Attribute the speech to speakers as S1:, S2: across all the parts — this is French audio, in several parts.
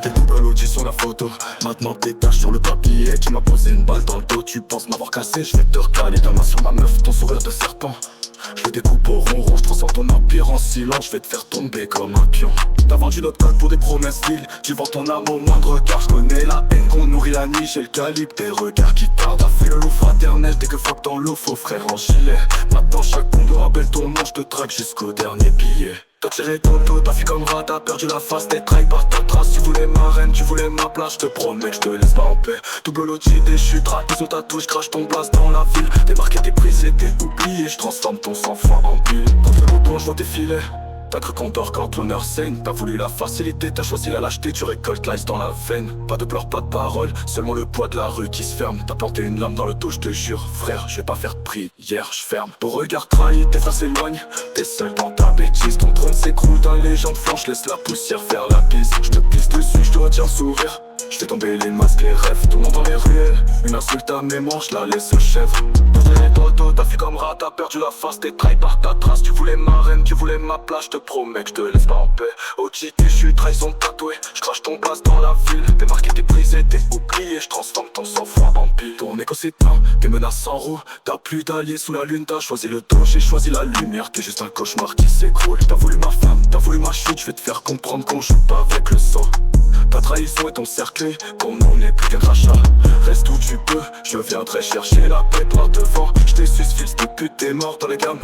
S1: T'étais double OG sur la photo. Maintenant t'es taches sur le papier. Tu m'as posé une balle dans le dos. Tu penses m'avoir cassé, je vais te recaler ta main sur ma meuf, ton sourire de serpent. Je te découpe au ronron, je transforme ton empire en silence. Je vais te faire tomber comme un pion. T'as vendu notre code pour des promesses viles. Tu vends ton âme au moindre car je connais la haine qu'on nourrit la niche. Et le calibre des regards qui tardent. T'as fait le loup fraternel dès que fuck dans l'eau, faux frère en gilet. Maintenant chaque con doit rappelle ton nom, je te traque jusqu'au dernier billet. T'as tiré ton dos, t'as fui comme rat, t'as perdu la face, t'es trahi par ta trace. Tu voulais ma reine, tu voulais ma place, je te promets que je te laisse pas en paix. Double OG déchu, traque sur ta touche, crache ton blast dans la ville. T'es marqué, t'es brisé, t'es oublié, je transforme ton sang-froid en pile. Dans le mouton, je vois tes filets. T'as cru qu'on dort quand l'honneur saigne. T'as voulu la facilité, t'as choisi la lâcheté. Tu récoltes l'ice dans la veine. Pas de pleurs, pas de paroles, seulement le poids de la rue qui se ferme. T'as planté une lame dans le dos, je te jure. Frère, je vais pas faire de prière, je ferme. Ton regard trahi, tes frères s'éloignent. T'es seul dans ta bêtise. Ton trône s'écroule, ta légende flanche. Laisse la poussière faire la piste. Je te pisse dessus, je te retiens le sourire. Je fais tomber les masques, les rêves, tout le monde dans les ruelles. Une insulte à mémoire, je la laisse chèvre. T'as fait comme rat, t'as perdu la face, t'es trahi par ta trace. Tu voulais ma reine, tu voulais ma place, je te promets que je te laisse pas en paix. OG déchu, trahison tatouée, je crache ton place dans la ville. T'es marqué, t'es brisé, t'es oublié, je transforme ton sang-froid en pile. Ton écho s'éteint, tes menaces en roue. T'as plus d'alliés sous la lune, t'as choisi le dos, j'ai choisi la lumière. T'es juste un cauchemar qui s'écroule. T'as voulu ma femme, t'as voulu ma chute, je vais te faire comprendre qu'on joue pas avec le sang. Ta trahison est encerclée, ton nom n'est plus qu'un crachat. Reste où tu peux, je viendrai chercher la paix par devant. Je t'ai suce, fils de pute, t'es mort dans les gammes.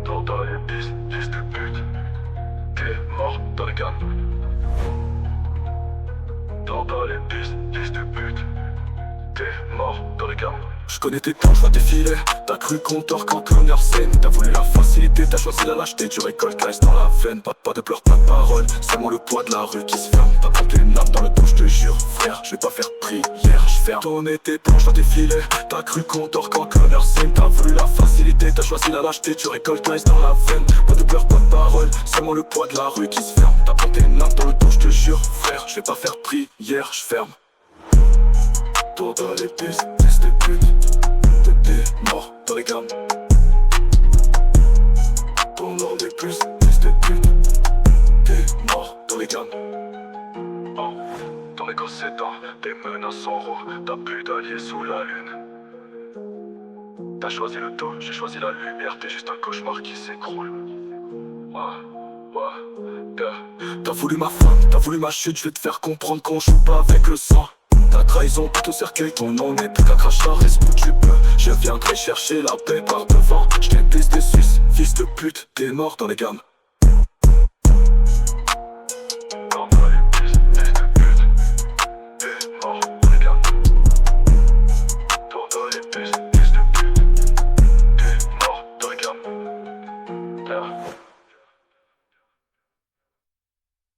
S1: Dans les bis, fils de pute, t'es mort dans les gammes. Dans les bis, fils de pute, t'es mort dans les gammes. Je connais tes plans, je vois tes filets. T'as cru qu'on dort quand l'honneur saigne. T'as voulu la facilité, t'as choisi la lâcheté. Tu récoltes l'ice dans la veine. Pas de pleurs, pas de paroles, seulement le poids de la rue qui se ferme. T'as planté une lame dans le dos, je te jure. Frère, je vais pas faire prière, je ferme. Ton tes plans, je vois tes filets. T'as cru qu'on dort quand l'honneur saigne. T'as voulu la facilité, t'as choisi la lâcheté. Tu récoltes l'ice dans la veine. Pas de pleurs, pas de paroles, seulement le poids de la rue qui se ferme. T'as planté une lame dans le dos, je te jure. Frère, je vais pas faire prière, je ferme. Dans les bus, fils de pute, t'es mort dans les gammes. Ton nom n'est plus, fils de pute, t'es mort dans les gammes. Oh, dans les gosses s'étend, des menaces en roue. T'as plus d'alliés sous la lune. T'as choisi le dos, j'ai choisi la lumière. T'es juste un cauchemar qui s'écroule. T'as voulu ma femme, t'as voulu ma chute. Je vais te faire comprendre qu'on joue pas avec le sang. Ta trahison tout au cercueil, ton nom n'est plus qu'un crachat. Reste où tu peux, je viendrai chercher la paix par devant. Je t'ai pisse des suces, fils de pute, t'es mort dans les gammes.